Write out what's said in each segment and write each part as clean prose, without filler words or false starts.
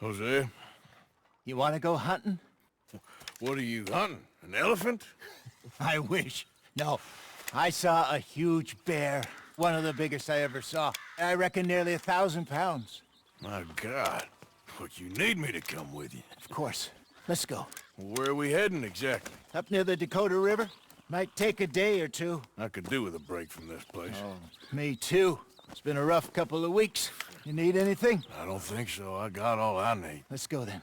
Jose, You want to go hunting? what are you hunting? An elephant? I wish. No, I saw a huge bear. One of the biggest I ever saw. I reckon nearly 1,000 pounds. My God. But you need me to come with you. Of course. Let's go. Where are we heading exactly? Up near the Dakota River. Might take a day or two. I could do with a break from this place. Oh, me too. It's been a rough couple of weeks. You need anything? I don't think so. I got all I need. Let's go then.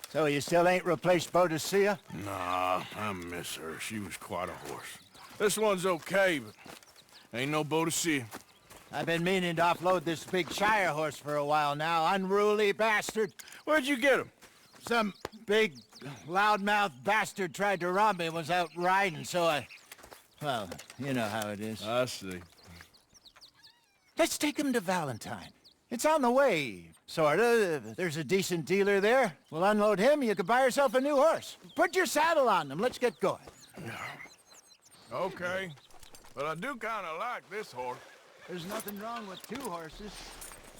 So you still ain't replaced Boadicea? Nah, I miss her. She was quite a horse. This one's okay, but ain't no Boadicea. I've been meaning to offload this big Shire horse for a while now. Unruly bastard. Where'd you get him? Some big, loudmouth bastard tried to rob me when I was out riding, so I... Well, you know how it is. I see. Let's take him to Valentine. It's on the way, sorta. There's a decent dealer there. We'll unload him, you can buy yourself a new horse. Put your saddle on him, let's get going. Okay. But I do kind of like this horse. There's nothing wrong with two horses,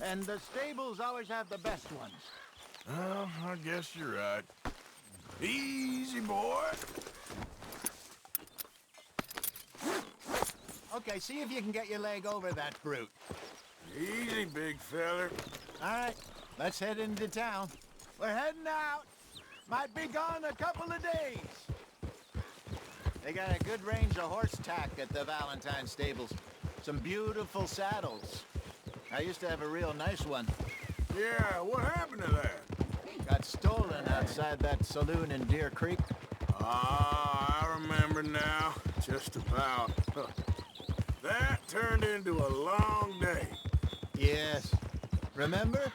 and the stables always have the best ones. Well, I guess you're right. Easy, boy. Okay, see if you can get your leg over that brute. Easy, big feller. All right, let's head into town. We're heading out. Might be gone a couple of days. They got a good range of horse tack at the Valentine stables. Some beautiful saddles. I used to have a real nice one. Yeah, what happened to that? Got stolen outside that saloon in Deer Creek. Ah, I remember now. Just about. That turned into a long day. Yes. Remember?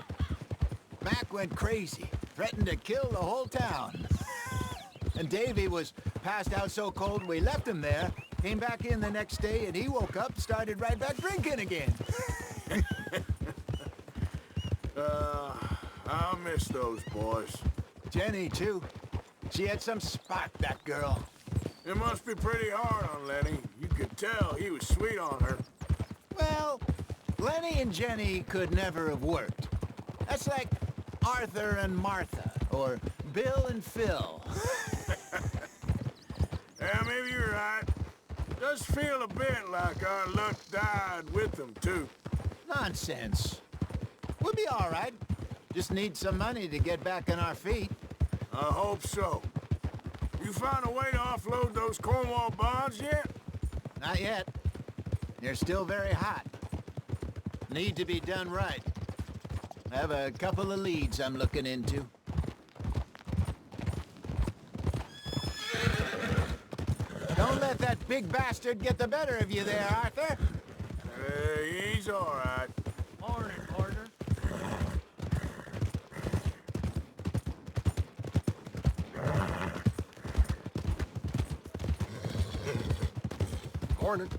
Mac went crazy, threatened to kill the whole town. And Davy was passed out so cold we left him there, came back in the next day, and he woke up, started right back drinking again. I miss those boys. Jenny, too. She had some spark, that girl. It must be pretty hard on Lenny. You could tell he was sweet on her. Well, Lenny and Jenny could never have worked. That's like Arthur and Martha, or Bill and Phil. Yeah, maybe you're right. Does feel a bit like our luck died with them, too. Nonsense. We'll be all right. Just need some money to get back on our feet. I hope so. You found a way to offload those Cornwall bonds yet? Not yet. They're still very hot. Need to be done right. I have a couple of leads I'm looking into. Don't let that big bastard get the better of you there, Arthur. Hey, he's all right. Morning, partner. Morning.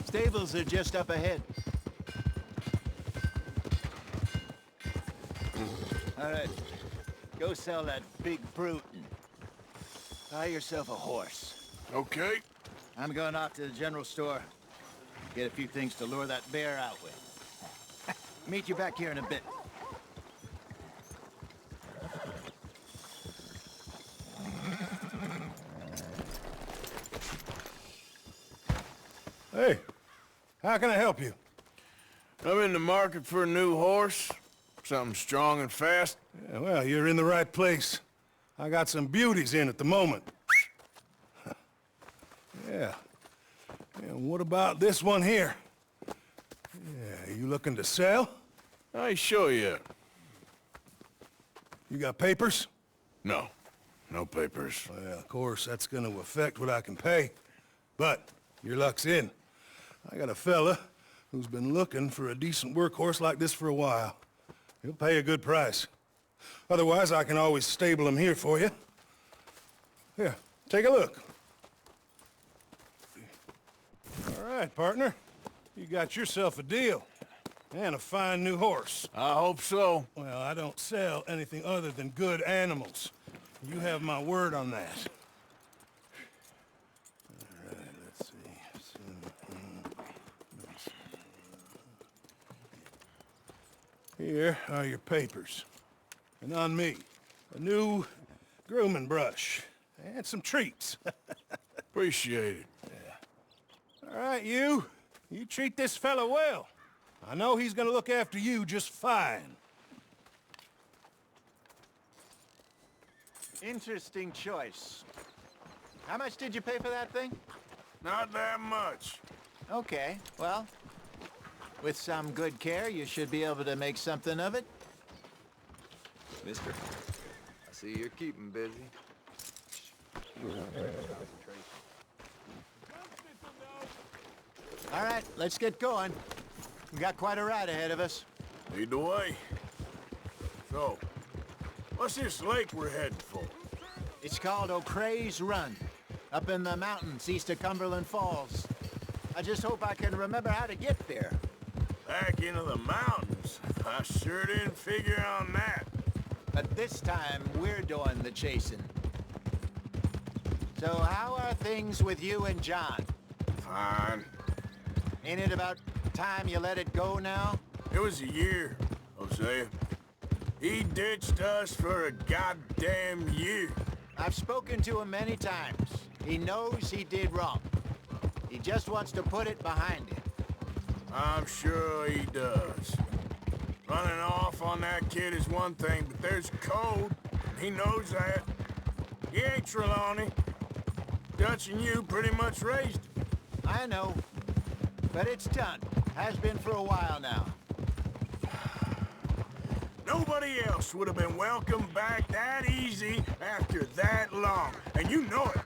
Stables are just up ahead. All right. Go sell that big brute and buy yourself a horse. Okay. I'm going off to the general store. Get a few things to lure that bear out with. Meet you back here in a bit. Hey, how can I help you? I'm in the market for a new horse. Something strong and fast. Yeah, well, you're in the right place. I got some beauties in at the moment. Yeah. And what about this one here? Yeah, you looking to sell? I ain't sure yet. You got papers? No. No papers. Well, of course, that's gonna affect what I can pay. But your luck's in. I got a fella who's been looking for a decent workhorse like this for a while. He'll pay a good price. Otherwise, I can always stable him here for you. Here, take a look. All right, partner. You got yourself a deal. And a fine new horse. I hope so. Well, I don't sell anything other than good animals. You have my word on that. All right, let's see. Here are your papers. And on me, a new grooming brush and some treats. Appreciate it. All right, you treat this fella well. I know he's gonna look after you just fine. Interesting choice. How much did you pay for that thing? Not that much. Okay, well, with some good care, you should be able to make something of it. Mister, I see you're keeping busy. All right, let's get going. We got quite a ride ahead of us. Lead the way. So, what's this lake we're heading for? It's called O'Creagh's Run, up in the mountains east of Cumberland Falls. I just hope I can remember how to get there. Back into the mountains? I sure didn't figure on that. But this time, we're doing the chasing. So how are things with you and John? Fine. Ain't it about time you let it go now? It was a year, Hosea. He ditched us for a goddamn year. I've spoken to him many times. He knows he did wrong. He just wants to put it behind him. I'm sure he does. Running off on that kid is one thing, but there's code. He knows that. He ain't Trelawney. Dutch and you pretty much raised him. I know. But it's done. Has been for a while now. Nobody else would have been welcomed back that easy after that long, and you know it.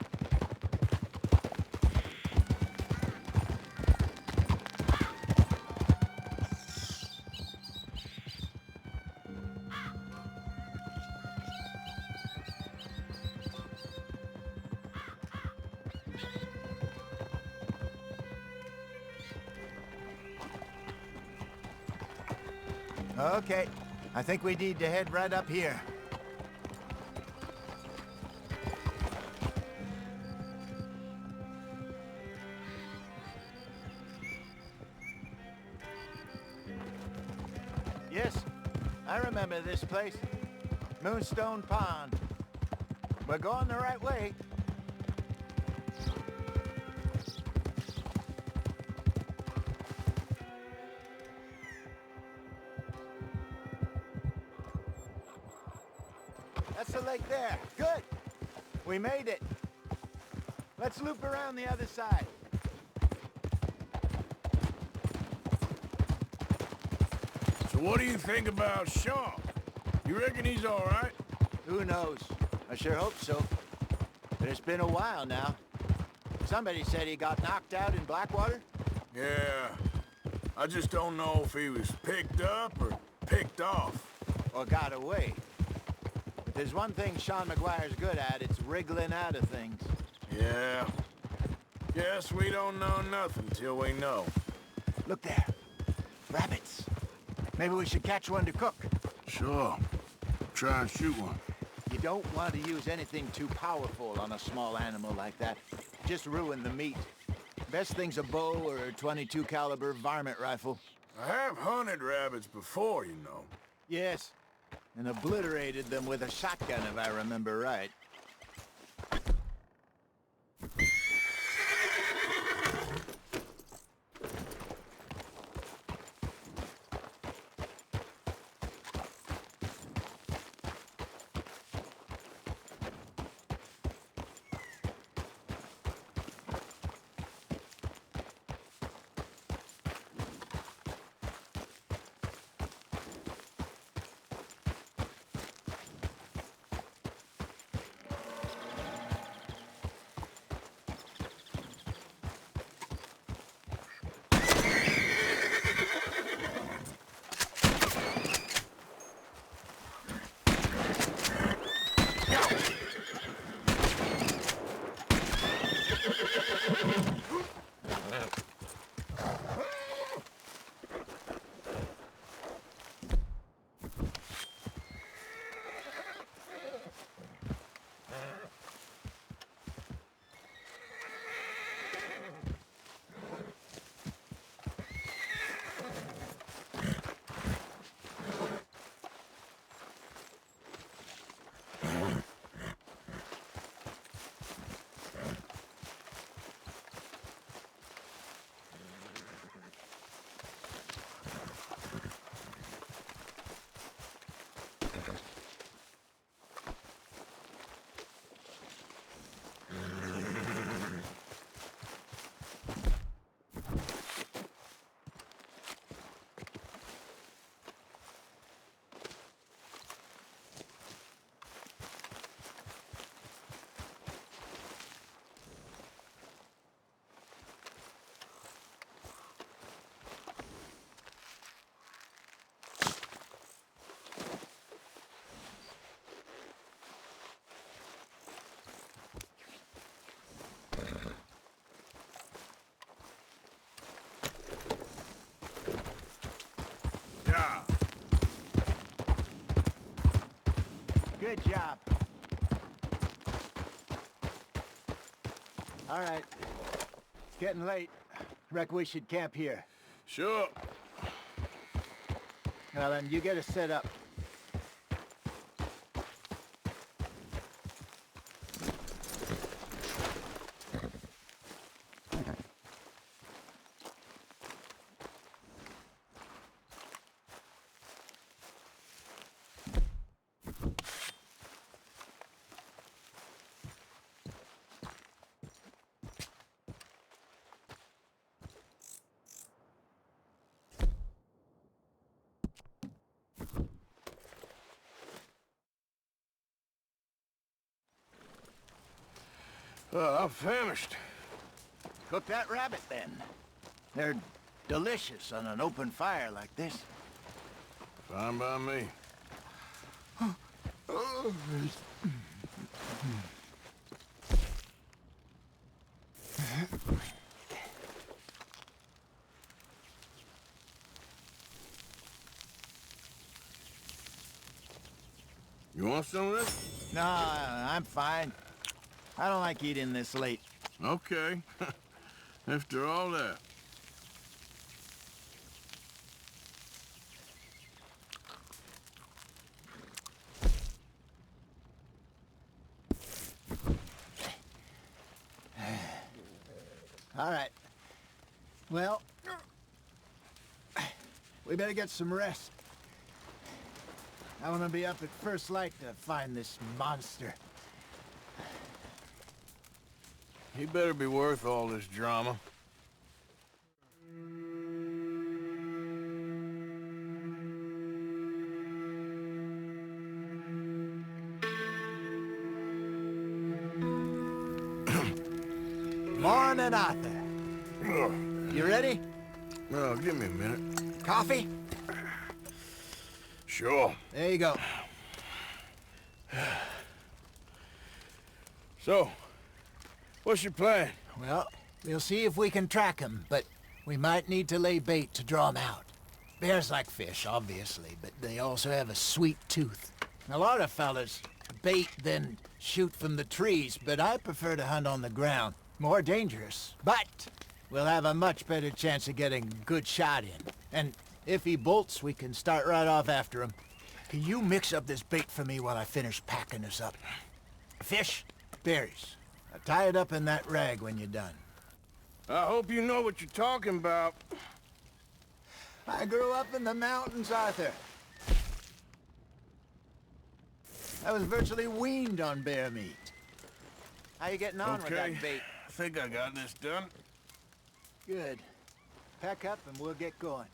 Okay. I think we need to head right up here. Yes, I remember this place. Moonstone Pond. We're going the right way. That's the lake there. Good. We made it. Let's loop around the other side. So what do you think about Shaw? You reckon he's all right? Who knows? I sure hope so. But it's been a while now. Somebody said he got knocked out in Blackwater? Yeah. I just don't know if he was picked up or picked off. Or got away. If there's one thing Sean McGuire's good at, it's wriggling out of things. Yeah. Guess we don't know nothing till we know. Look there. Rabbits. Maybe we should catch one to cook. Sure. Try and shoot one. You don't want to use anything too powerful on a small animal like that. Just ruin the meat. Best thing's a bow or a .22 caliber varmint rifle. I have hunted rabbits before, you know. Yes, and obliterated them with a shotgun if I remember right. Good job. All right. It's getting late. Reckon we should camp here. Sure. Now then, you get us set up. I'm famished. Cook that rabbit, then. They're delicious on an open fire like this. Fine by me. You want some of this? No, I'm fine. I don't like eating this late. Okay. After all that. All right. Well, we better get some rest. I want to be up at first light to find this monster. He better be worth all this drama. Morning, Arthur. You ready? Well, give me a minute. Coffee? Sure. There you go. So, what's your plan? Well, we'll see if we can track him, but we might need to lay bait to draw him out. Bears like fish, obviously, but they also have a sweet tooth. A lot of fellas bait, then shoot from the trees, but I prefer to hunt on the ground. More dangerous, but we'll have a much better chance of getting a good shot in. And if he bolts, we can start right off after him. Can you mix up this bait for me while I finish packing this up? Fish, berries. Tie it up in that rag when you're done. I hope you know what you're talking about. I grew up in the mountains, Arthur. I was virtually weaned on bear meat. How you getting on with that bait? I think I got this done. Good. Pack up and we'll get going.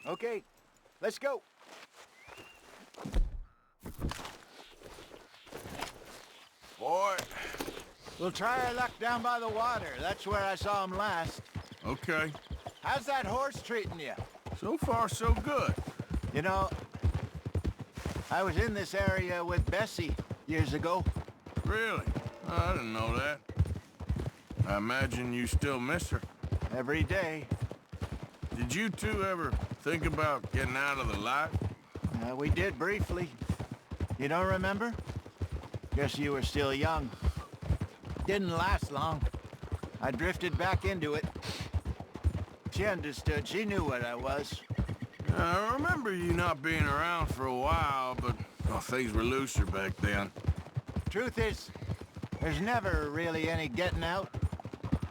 Okay, let's go. Boy. We'll try our luck down by the water. That's where I saw him last. Okay. How's that horse treating you? So far, so good. You know, I was in this area with Bessie years ago. Really? Oh, I didn't know that. I imagine you still miss her. Every day. Did you two ever think about getting out of the light? We did briefly. You don't remember? Guess you were still young. Didn't last long. I drifted back into it. She understood. She knew what I was. I remember you not being around for a while, but things were looser back then. Truth is, there's never really any getting out.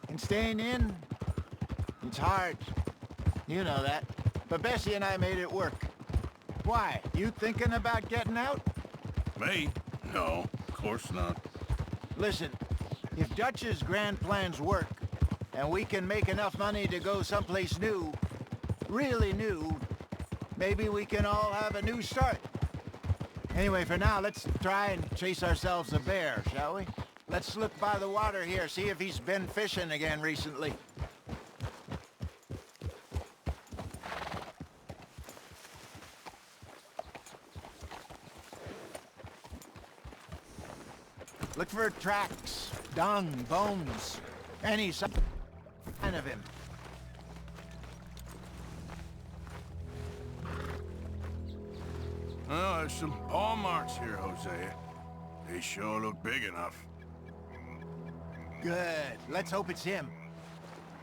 And staying in, it's hard. You know that. But Bessie and I made it work. Why? You thinking about getting out? Me? No, of course not. Listen, if Dutch's grand plans work, and we can make enough money to go someplace new, really new, maybe we can all have a new start. Anyway, for now, let's try and chase ourselves a bear, shall we? Let's look by the water here, see if he's been fishing again recently. Look for tracks, dung, bones, any sign of him. Well, there's some paw marks here, Hosea. They sure look big enough. Good. Let's hope it's him.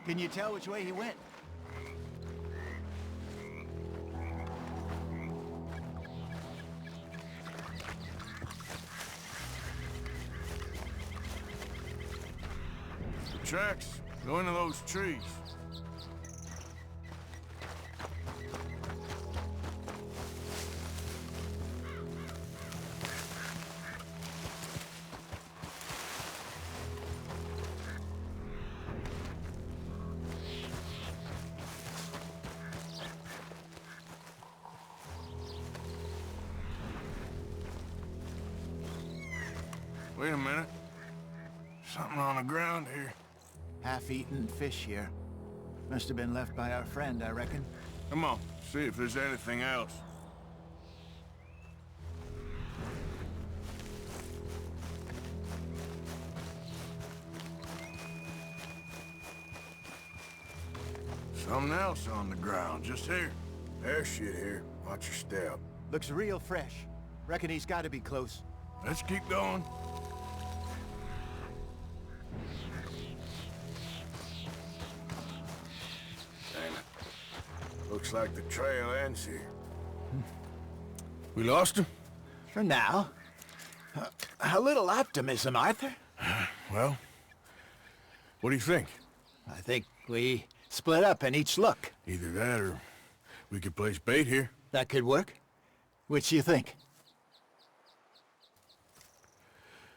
Can you tell which way he went? The tracks go into those trees. Wait a minute. Something on the ground here. Half-eaten fish here. Must have been left by our friend, I reckon. Come on, see if there's anything else. Something else on the ground, just here. There's shit here. Watch your step. Looks real fresh. Reckon he's got to be close. Let's keep going. Damn it. Looks like the trail ends here. We lost him? For now. A little optimism, Arthur. Well, what do you think? I think we split up and each look. Either that or we could place bait here. That could work. Which you think?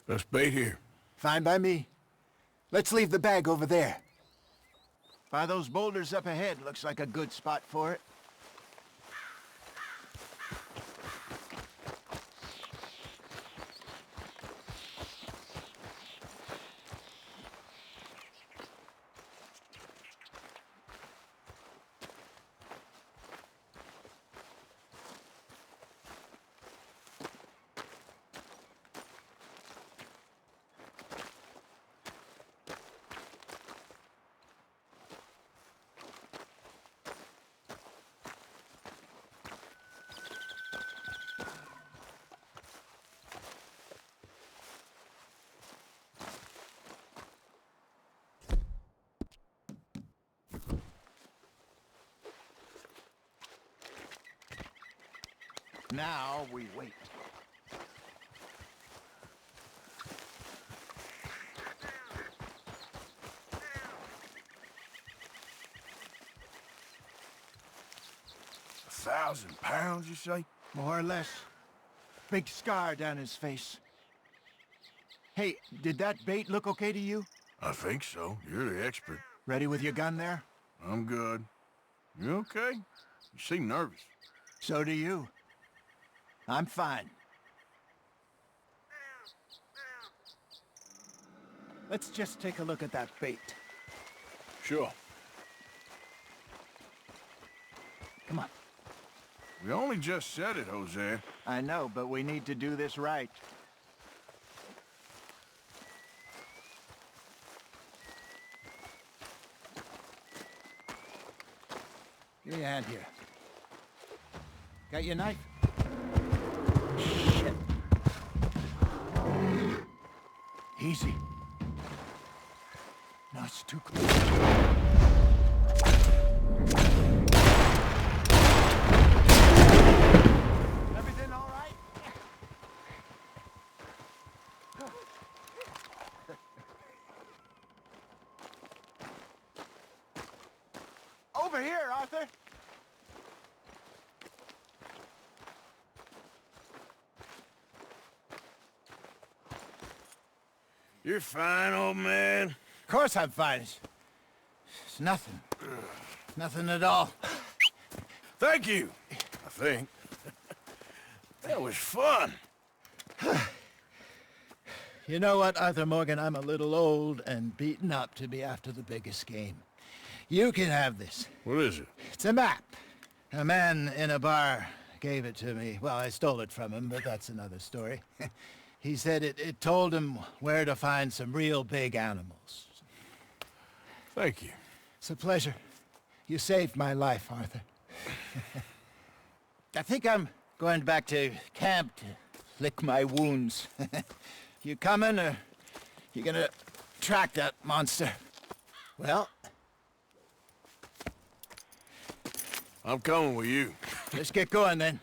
Let's bait here. Fine by me. Let's leave the bag over there. By those boulders up ahead, looks like a good spot for it. Now we wait. £1,000, you say? More or less. Big scar down his face. Hey, did that bait look okay to you? I think so. You're the expert. Ready with your gun there? I'm good. You okay? You seem nervous. So do you. I'm fine. Let's just take a look at that bait. Sure. Come on. We only just said it, Jose. I know, but we need to do this right. Give me a hand here. Got your knife? Shit. Easy. No, it's too close. Everything all right? Over here, Arthur. You're fine, old man. Of course I'm fine. It's nothing. Nothing at all. Thank you, I think. That was fun. You know what, Arthur Morgan? I'm a little old and beaten up to be after the biggest game. You can have this. What is it? It's a map. A man in a bar gave it to me. Well, I stole it from him, but that's another story. He said it told him where to find some real big animals. Thank you. It's a pleasure. You saved my life, Arthur. I think I'm Going back to camp to lick my wounds. You coming, or you gonna track that monster? Well, I'm coming with you. let's get going then.